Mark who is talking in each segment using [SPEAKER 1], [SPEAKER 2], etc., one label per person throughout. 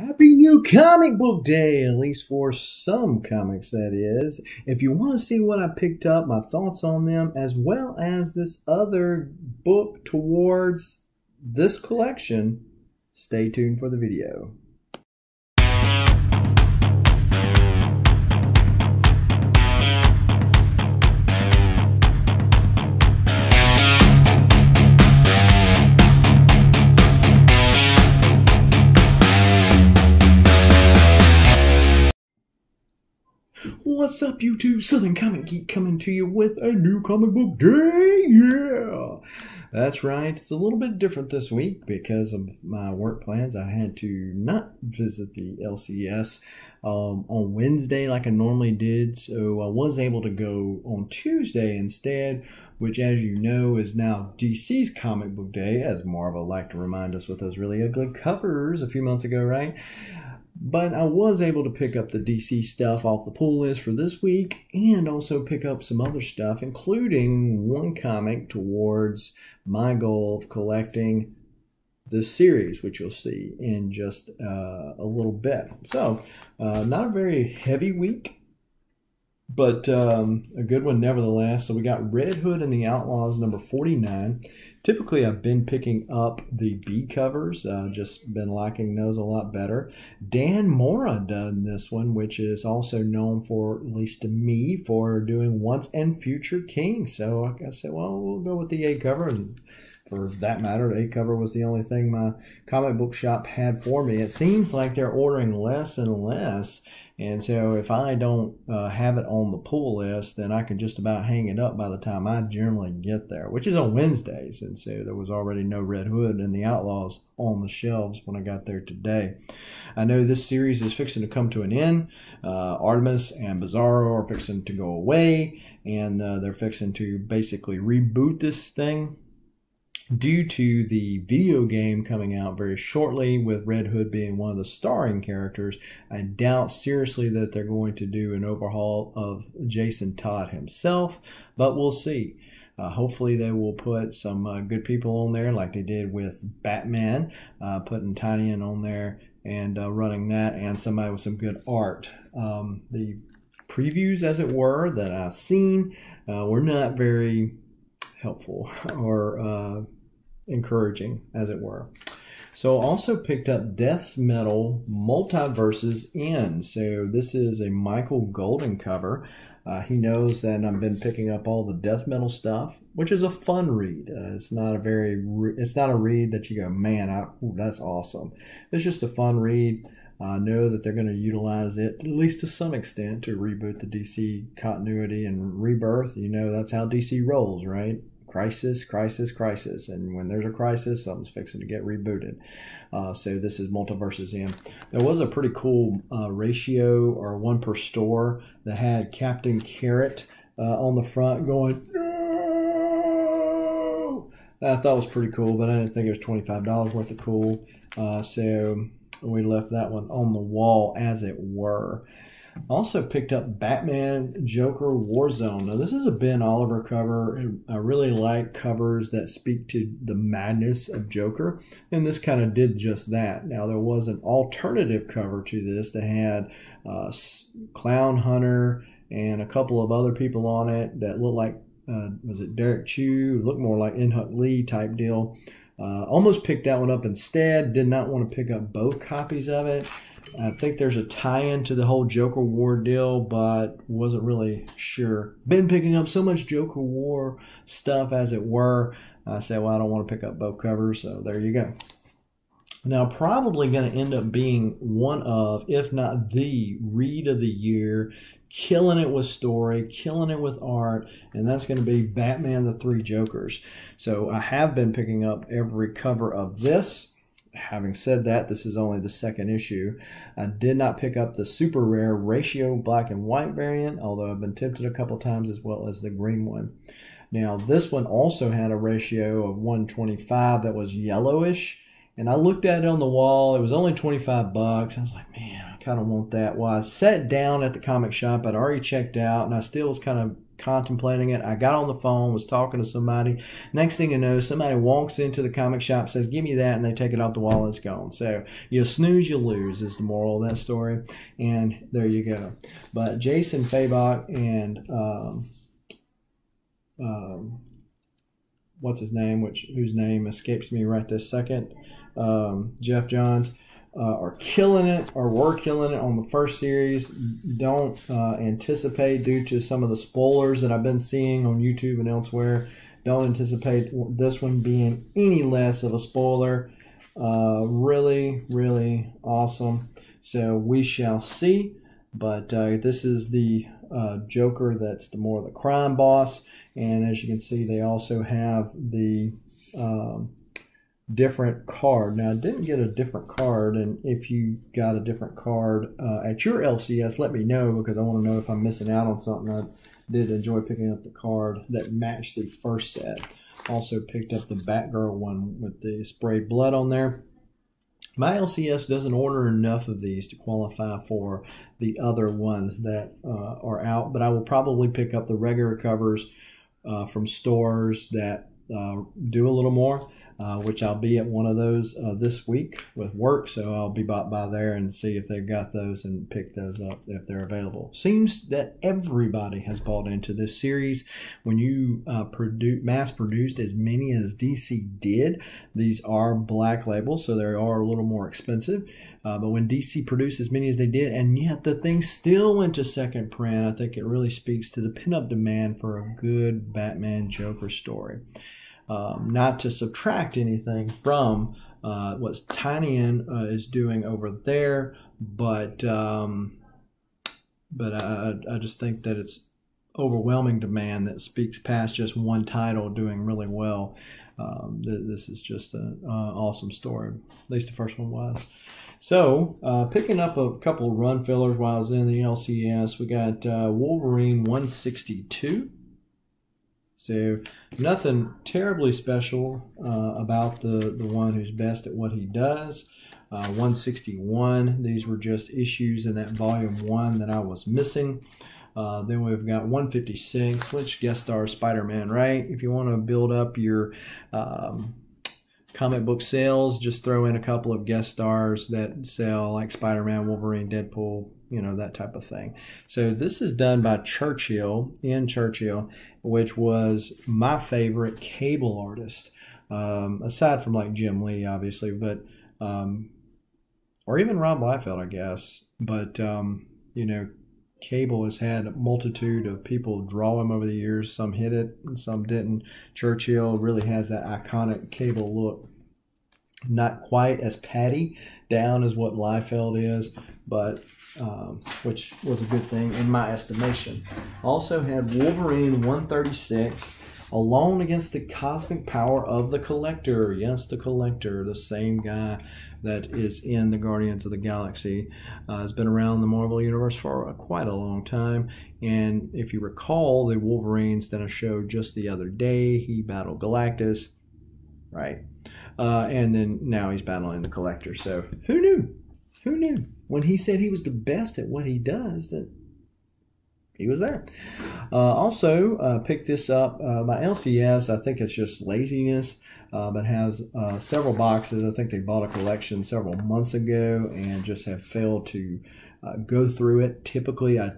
[SPEAKER 1] Happy New Comic Book Day, at least for some comics, that is. If you want to see what I picked up, my thoughts on them, as well as this other book towards this collection, stay tuned for the video. What's up, YouTube? Southern Comic Geek coming to you with a new comic book day. Yeah, that's right. It's a little bit different this week because of my work plans. I had to not visit the LCS on Wednesday like I normally did, so I was able to go on Tuesday instead, which, as you know, is now DC's comic book day, as Marvel liked to remind us with those really ugly covers a few months ago, right? But I was able to pick up the DC stuff off the pull list for this week and also pick up some other stuff, including one comic towards my goal of collecting this series, which you'll see in just a little bit. So, not a very heavy week, but a good one nevertheless. So we got Red Hood and the Outlaws number 49. Typically, I've been picking up the B covers, just been liking those a lot better. Dan Mora done this one, which is also known for, at least to me, for doing Once and Future King. So I said, well, we'll go with the A cover, and for that matter, the A cover was the only thing my comic book shop had for me. It seems like they're ordering less and less, and so if I don't have it on the pull list, then I can just about hang it up by the time I generally get there, which is on Wednesdays. And so there was already no Red Hood and the Outlaws on the shelves when I got there today. I know this series is fixing to come to an end. Artemis and Bizarro are fixing to go away, and they're fixing to basically reboot this thing due to the video game coming out very shortly, with Red Hood being one of the starring characters. I doubt seriously that they're going to do an overhaul of Jason Todd himself, but we'll see. Hopefully they will put some good people on there like they did with Batman, putting Tynion on there and running that, and somebody with some good art. The previews, as it were, that I've seen were not very helpful or encouraging, as it were. So also picked up Death Metal Multiverses End. So this is a Michael Golden cover. He knows that I've been picking up all the death metal stuff, which is a fun read. It's not a read that you go, man, that's awesome. It's just a fun read. I know that they're going to utilize it, at least to some extent, to reboot the DC continuity and rebirth. You know, that's how DC rolls, right? Crisis, crisis, crisis. And when there's a crisis, something's fixing to get rebooted. So this is Multiverses End. There was a pretty cool ratio, or one per store, that had Captain Carrot on the front going, no! I thought it was pretty cool, but I didn't think it was $25 worth of cool. So we left that one on the wall, as it were. Also picked up Batman Joker Warzone. Now, this is a Ben Oliver cover. I really like covers that speak to the madness of Joker, and this kind of did just that. Now, there was an alternative cover to this that had Clown Hunter and a couple of other people on it that looked like, was it Derek Chew? It looked more like In-Hut Lee type deal. Almost picked that one up instead. Did not want to pick up both copies of it. I think there's a tie-in to the whole Joker War deal, but wasn't really sure. Been picking up so much Joker War stuff, as it were. I said, well, I don't want to pick up both covers, so there you go. Now, probably going to end up being one of, if not the read of the year, killing it with story, killing it with art, and that's going to be Batman the Three Jokers. So I have been picking up every cover of this. Having said that, this is only the second issue. I did not pick up the super rare ratio black and white variant, although I've been tempted a couple times, as well as the green one. Now, this one also had a ratio of 125 that was yellowish, and I looked at it on the wall. It was only 25 bucks. I was like, man, I kind of want that. Well, I sat down at the comic shop. I'd already checked out, and I still was kind of contemplating it. I got on the phone, was talking to somebody. Next thing you know, somebody walks into the comic shop, says, "Give me that," and they take it off the wall and it's gone. So you snooze, you lose is the moral of that story. And there you go. But Jason Fabok and what's his name, whose name escapes me right this second, Jeff Johns, are killing it, or were killing it on the first series. Don't anticipate, due to some of the spoilers that I've been seeing on YouTube and elsewhere, don't anticipate this one being any less of a spoiler. Really, really awesome. So we shall see. But this is the Joker that's the more the crime boss. And as you can see, they also have the different card. Now, I didn't get a different card, and if you got a different card at your LCS, let me know, because I want to know if I'm missing out on something. I did enjoy picking up the card that matched the first set. Also picked up the Batgirl one with the sprayed blood on there. My LCS doesn't order enough of these to qualify for the other ones that are out, but I will probably pick up the regular covers from stores that do a little more, which I'll be at one of those this week with work, so I'll be by there and see if they've got those and pick those up if they're available. Seems that everybody has bought into this series. When you mass-produced as many as DC did, these are black labels, so they are a little more expensive. But when DC produced as many as they did, and yet the thing still went to second print, I think it really speaks to the pin-up demand for a good Batman Joker story. Not to subtract anything from what Tynion is doing over there, but I just think that it's overwhelming demand that speaks past just one title doing really well. This is just an awesome story. At least the first one was. So, picking up a couple of run fillers while I was in the LCS, we got Wolverine 162. So, nothing terribly special about the one who's best at what he does. 161, these were just issues in that volume 1 that I was missing. Then we've got 156, which guest stars Spider-Man, right? If you want to build up your comic book sales, just throw in a couple of guest stars that sell, like Spider-Man, Wolverine, Deadpool, you know, that type of thing. So this is done by Churchill, which was my favorite Cable artist, aside from like Jim Lee, obviously, but or even Rob Liefeld, I guess. But you know, Cable has had a multitude of people draw him over the years. Some hit it and some didn't. Churchill really has that iconic Cable look. Not quite as patty down as what Liefeld is, but which was a good thing in my estimation. Also had Wolverine 136, Alone Against the Cosmic Power of the Collector. Yes, the Collector, the same guy that is in the Guardians of the Galaxy, has been around the Marvel Universe for quite a long time. And if you recall the Wolverines that I showed just the other day, he battled Galactus, right? And then now he's battling the Collector. So who knew? Who knew? When he said he was the best at what he does, that he was there. Also, picked this up. My LCS, I think it's just laziness, but has several boxes. I think they bought a collection several months ago and just have failed to go through it. Typically, I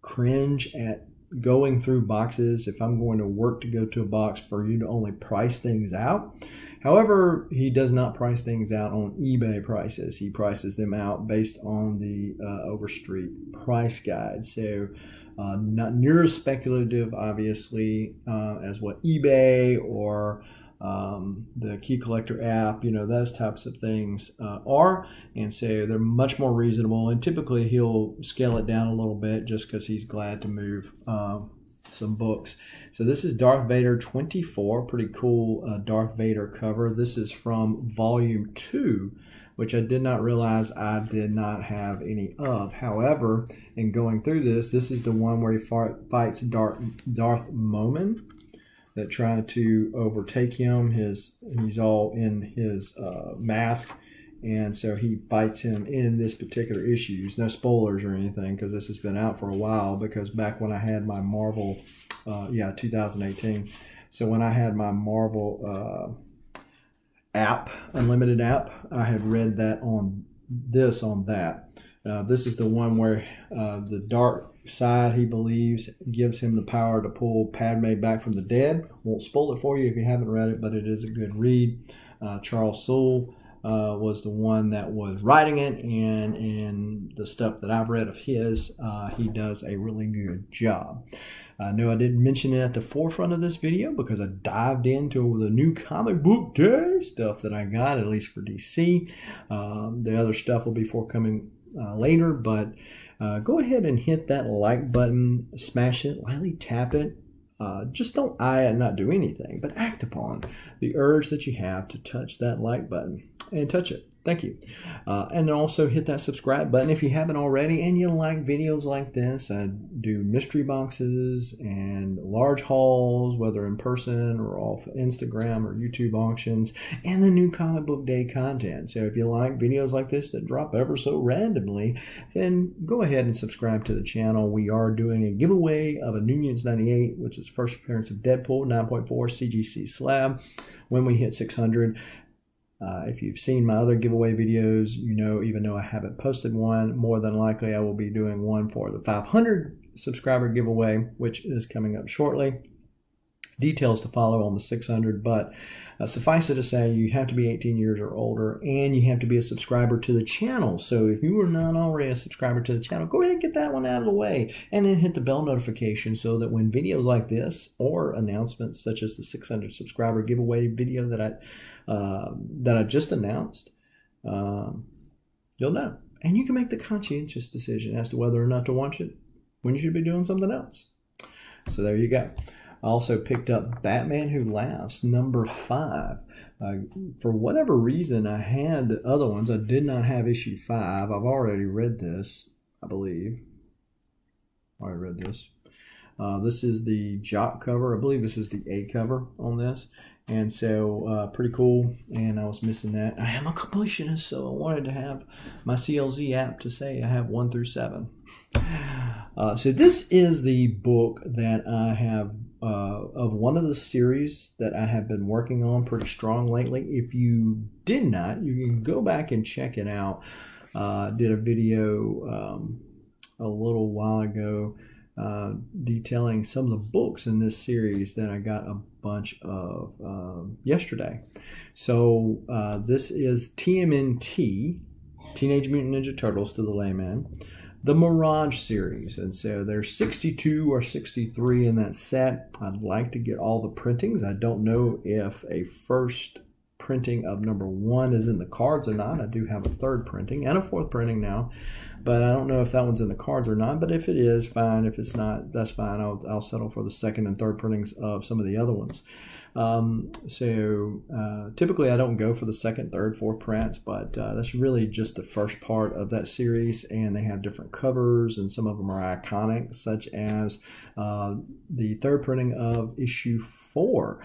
[SPEAKER 1] cringe at going through boxes if I'm going to work to go to a box for you to only price things out. However, he does not price things out on eBay prices. He prices them out based on the Overstreet price guide. So not near as speculative, obviously, as what eBay or the Key Collector app, you know, those types of things are. And so they're much more reasonable. And typically he'll scale it down a little bit just because he's glad to move some books. So this is Darth Vader 24, pretty cool Darth Vader cover. This is from volume 2, which I did not realize I did not have any of. However, in going through this, this is the one where he fights Darth Momin that tried to overtake him. He's all in his mask, and so he bites him in this particular issue. There's no spoilers or anything because this has been out for a while, because back when I had my Marvel, 2018, so when I had my Marvel app, Unlimited app, I had read that on that. This is the one where the dark side, he believes, gives him the power to pull Padme back from the dead. Won't spoil it for you if you haven't read it, but it is a good read. Charles Soule was the one that was writing it, and in the stuff that I've read of his, he does a really good job. I know I didn't mention it at the forefront of this video because I dived into the new comic book day stuff that I got, at least for DC. The other stuff will be forthcoming later, but go ahead and hit that like button, smash it, lightly tap it. Just don't eye it and not do anything, but act upon the urge that you have to touch that like button and touch it. Thank you. And also hit that subscribe button if you haven't already and you like videos like this. I do mystery boxes and large hauls, whether in person or off Instagram or YouTube auctions, and the new comic book day content. So if you like videos like this that drop ever so randomly, then go ahead and subscribe to the channel. We are doing a giveaway of a New Mutants 98, which is first appearance of Deadpool 9.4 CGC slab, when we hit 600. If you've seen my other giveaway videos, you know, even though I haven't posted one, more than likely I will be doing one for the 500 subscriber giveaway, which is coming up shortly. Details to follow on the 600, but suffice it to say, you have to be 18 years or older, and you have to be a subscriber to the channel. So if you are not already a subscriber to the channel, go ahead and get that one out of the way, and then hit the bell notification so that when videos like this or announcements such as the 600 subscriber giveaway video that I just announced, you'll know, and you can make the conscientious decision as to whether or not to watch it when you should be doing something else. So there you go. I also picked up Batman Who Laughs, number 5. For whatever reason, I had the other ones. I did not have issue 5. I've already read this, I believe. I already read this. This is the Jock cover. I believe this is the A cover on this. And so, pretty cool. And I was missing that. I am a completionist, so I wanted to have my CLZ app to say I have 1 through 7. So this is the book that I have of one of the series that I have been working on pretty strong lately. If you did not, you can go back and check it out. Did a video a little while ago detailing some of the books in this series that I got a bunch of yesterday. So this is TMNT, Teenage Mutant Ninja Turtles to the layman, the Mirage series. And so there's 62 or 63 in that set. I'd like to get all the printings. I don't know if a first printing of number 1 is in the cards or not. I do have a 3rd printing and a 4th printing now, but I don't know if that one's in the cards or not. But if it is, fine. If it's not, that's fine. I'll settle for the 2nd and 3rd printings of some of the other ones. Typically I don't go for the 2nd, 3rd, 4th prints, but that's really just the first part of that series, and they have different covers, and some of them are iconic, such as the 3rd printing of issue 4,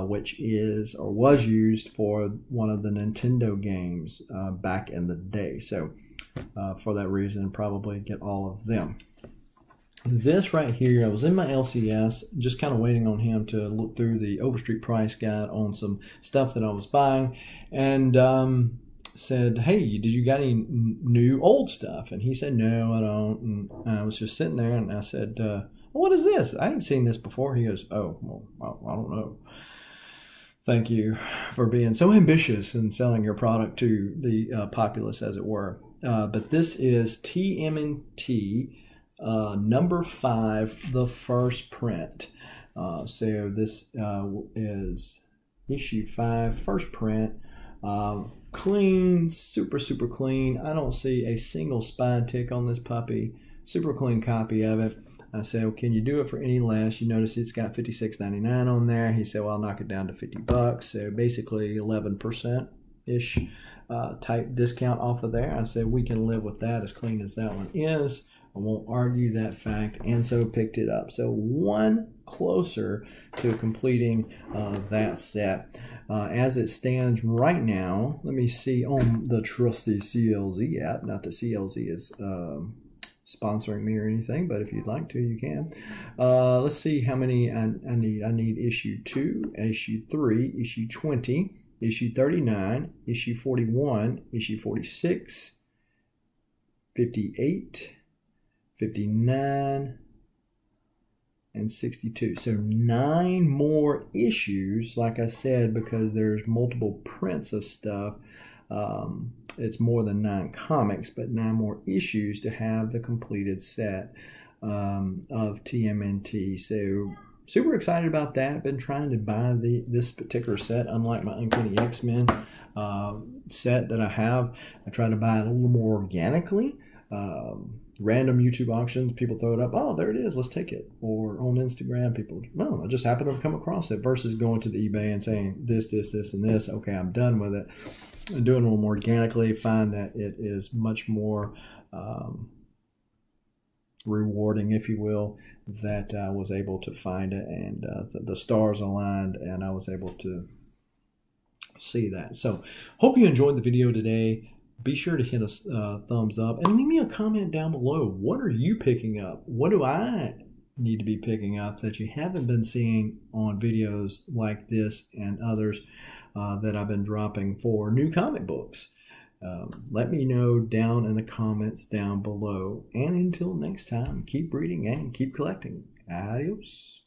[SPEAKER 1] which is or was used for one of the Nintendo games back in the day. So for that reason, probably get all of them. This right here, I was in my LCS, just kind of waiting on him to look through the Overstreet price guide on some stuff that I was buying, and said, hey, did you got any new old stuff? And he said, no, I don't. And I was just sitting there, and I said, well, what is this? I ain't seen this before. He goes, oh, well, I don't know. Thank you for being so ambitious and selling your product to the populace, as it were. But this is TMNT, number 5, the first print. So this is issue 5, first print. Clean, super clean. I don't see a single spine tick on this puppy. Super clean copy of it. I said, well, can you do it for any less? You notice it's got $56.99 on there. He said, well, I'll knock it down to $50. So basically 11%-ish type discount off of there. I said, we can live with that, as clean as that one is. I won't argue that fact, and so picked it up. So one closer to completing that set. As it stands right now, let me see on the trusty CLZ app. Not that CLZ is sponsoring me or anything, but if you'd like to, you can. Let's see how many I need. I need issue 2, issue 3, issue 20, issue 39, issue 41, issue 46, 58, 59, and 62. So 9 more issues, like I said, because there's multiple prints of stuff. It's more than 9 comics, but 9 more issues to have the completed set of TMNT. So super excited about that. Been trying to buy this particular set, unlike my Uncanny X-Men set that I have. I try to buy it a little more organically. Random YouTube auctions, people throw it up, oh, there it is, let's take it. Or on Instagram, people, no, I just happen to come across it, versus going to the eBay and saying this, and this, okay, I'm done with it. And doing it a little more organically, find that it is much more rewarding, if you will, that I was able to find it, and the stars aligned, and I was able to see that. So hope you enjoyed the video today. Be sure to hit a thumbs up and leave me a comment down below. What are you picking up? What do I need to be picking up that you haven't been seeing on videos like this and others that I've been dropping for new comic books? Let me know down in the comments down below. And until next time, keep reading and keep collecting. Adios.